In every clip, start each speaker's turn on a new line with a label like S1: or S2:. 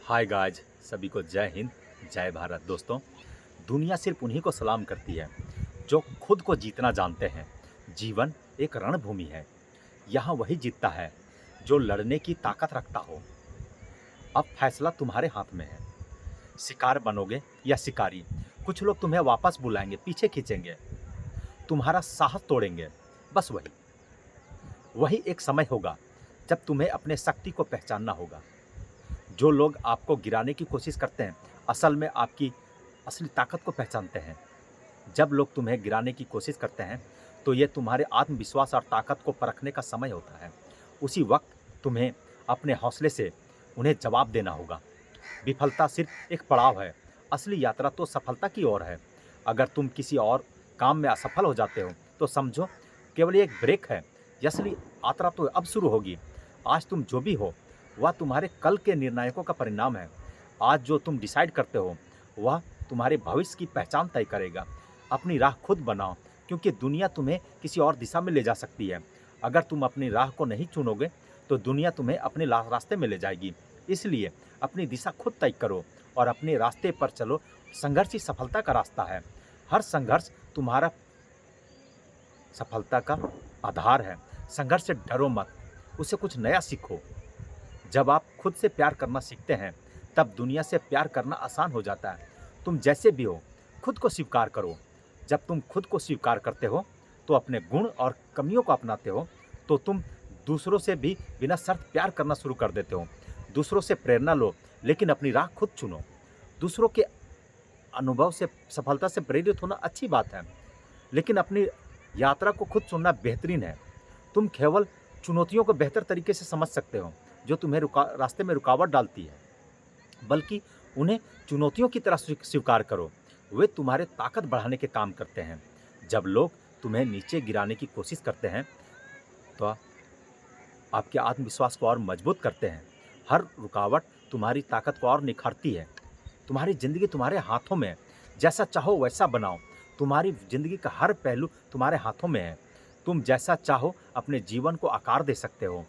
S1: Hi guys, सभी को जय हिंद, जय भारत। दोस्तों, दुनिया सिर्फ उन्हीं को सलाम करती है जो खुद को जीतना जानते हैं। जीवन एक रणभूमि है। यहाँ वही जीतता है जो लड़ने की ताकत रखता हो। अब फैसला तुम्हारे हाथ में है। शिकार बनोगे या शिकारी। कुछ लोग तुम्हें वापस बुलाएंगे, पीछे खींचेंगे, तुम्हारा साहस तोड़ेंगे। बस वही वही एक समय होगा जब तुम्हें अपने शक्ति को पहचानना होगा। जो लोग आपको गिराने की कोशिश करते हैं, असल में आपकी असली ताकत को पहचानते हैं। जब लोग तुम्हें गिराने की कोशिश करते हैं, तो ये तुम्हारे आत्मविश्वास और ताकत को परखने का समय होता है। उसी वक्त तुम्हें अपने हौसले से उन्हें जवाब देना होगा। विफलता सिर्फ एक पड़ाव है, असली यात्रा तो सफलता की ओर है। अगर तुम किसी और काम में असफल हो जाते हो, तो समझो केवल ये एक ब्रेक है। ये असली यात्रा तो अब शुरू होगी। आज तुम जो भी हो, वह तुम्हारे कल के निर्णायकों का परिणाम है। आज जो तुम डिसाइड करते हो, वह तुम्हारे भविष्य की पहचान तय करेगा। अपनी राह खुद बनाओ, क्योंकि दुनिया तुम्हें किसी और दिशा में ले जा सकती है। अगर तुम अपनी राह को नहीं चुनोगे, तो दुनिया तुम्हें अपने रास्ते में ले जाएगी। इसलिए अपनी दिशा खुद तय करो और अपने रास्ते पर चलो। संघर्ष ही सफलता का रास्ता है। हर संघर्ष तुम्हारा सफलता का आधार है। संघर्ष से डरो मत, उससे कुछ नया सीखो। जब आप खुद से प्यार करना सीखते हैं, तब दुनिया से प्यार करना आसान हो जाता है। तुम जैसे भी हो, खुद को स्वीकार करो। जब तुम खुद को स्वीकार करते हो, तो अपने गुण और कमियों को अपनाते हो, तो तुम दूसरों से भी बिना शर्त प्यार करना शुरू कर देते हो। दूसरों से प्रेरणा लो, लेकिन अपनी राह खुद चुनो। दूसरों के अनुभव से सफलता से प्रेरित होना अच्छी बात है, लेकिन अपनी यात्रा को खुद चुनना बेहतरीन है। तुम केवल चुनौतियों को बेहतर तरीके से समझ सकते हो, जो तुम्हें रास्ते में रुकावट डालती है, बल्कि उन्हें चुनौतियों की तरह स्वीकार करो। वे तुम्हारे ताकत बढ़ाने के काम करते हैं। जब लोग तुम्हें नीचे गिराने की कोशिश करते हैं, तो आपके आत्मविश्वास को और मजबूत करते हैं। हर रुकावट तुम्हारी ताकत को और निखारती है। तुम्हारी ज़िंदगी तुम्हारे हाथों में है। जैसा चाहो वैसा बनाओ। तुम्हारी ज़िंदगी का हर पहलू तुम्हारे हाथों में है। तुम जैसा चाहो अपने जीवन को आकार दे सकते हो।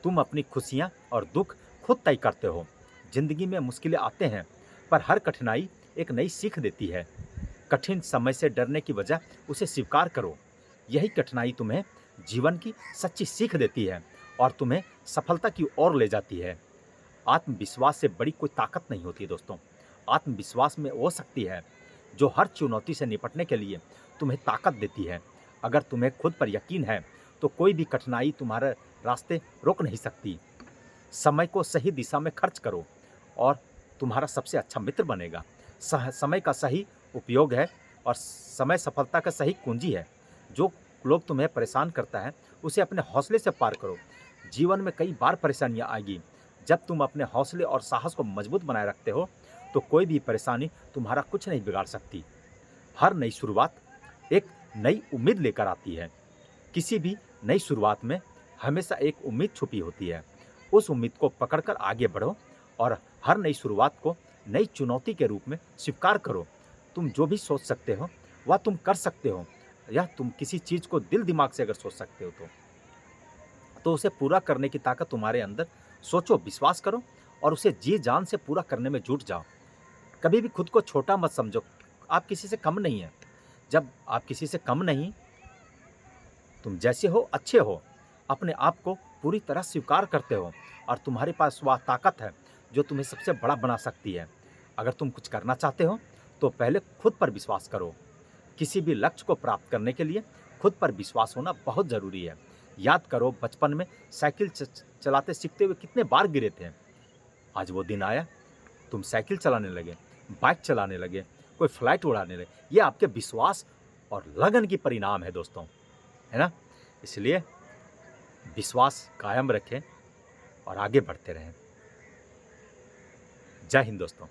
S1: तुम अपनी खुशियाँ और दुख खुद तय करते हो। ज़िंदगी में मुश्किलें आते हैं, पर हर कठिनाई एक नई सीख देती है। कठिन समय से डरने की बजाय उसे स्वीकार करो। यही कठिनाई तुम्हें जीवन की सच्ची सीख देती है और तुम्हें सफलता की ओर ले जाती है। आत्मविश्वास से बड़ी कोई ताकत नहीं होती दोस्तों। आत्मविश्वास में वो शक्ति है जो हर चुनौती से निपटने के लिए तुम्हें ताकत देती है। अगर तुम्हें खुद पर यकीन है, तो कोई भी कठिनाई तुम्हारे रास्ते रोक नहीं सकती। समय को सही दिशा में खर्च करो और तुम्हारा सबसे अच्छा मित्र बनेगा। समय का सही उपयोग है और समय सफलता का सही कुंजी है। जो लोग तुम्हें परेशान करता है, उसे अपने हौसले से पार करो। जीवन में कई बार परेशानियां आएगी। जब तुम अपने हौसले और साहस को मजबूत बनाए रखते हो, तो कोई भी परेशानी तुम्हारा कुछ नहीं बिगाड़ सकती। हर नई शुरुआत एक नई उम्मीद लेकर आती है। किसी भी नई शुरुआत में हमेशा एक उम्मीद छुपी होती है। उस उम्मीद को पकड़कर आगे बढ़ो और हर नई शुरुआत को नई चुनौती के रूप में स्वीकार करो। तुम जो भी सोच सकते हो, वह तुम कर सकते हो। या तुम किसी चीज़ को दिल दिमाग से अगर सोच सकते हो, तो उसे पूरा करने की ताकत तुम्हारे अंदर। सोचो, विश्वास करो और उसे जी जान से पूरा करने में जुट जाओ। कभी भी खुद को छोटा मत समझो। आप किसी से कम नहीं हैं। जब आप किसी से कम नहीं, तुम जैसे हो अच्छे हो, अपने आप को पूरी तरह स्वीकार करते हो और तुम्हारे पास वह ताकत है जो तुम्हें सबसे बड़ा बना सकती है। अगर तुम कुछ करना चाहते हो, तो पहले खुद पर विश्वास करो। किसी भी लक्ष्य को प्राप्त करने के लिए खुद पर विश्वास होना बहुत ज़रूरी है। याद करो, बचपन में साइकिल चलाते सीखते हुए कितने बार गिरे थे। आज वो दिन आया, तुम साइकिल चलाने लगे, बाइक चलाने लगे, कोई फ्लाइट उड़ाने लगे। ये आपके विश्वास और लगन की परिणाम है दोस्तों, है ना? इसलिए विश्वास कायम रखें और आगे बढ़ते रहें। जय हिंद दोस्तों।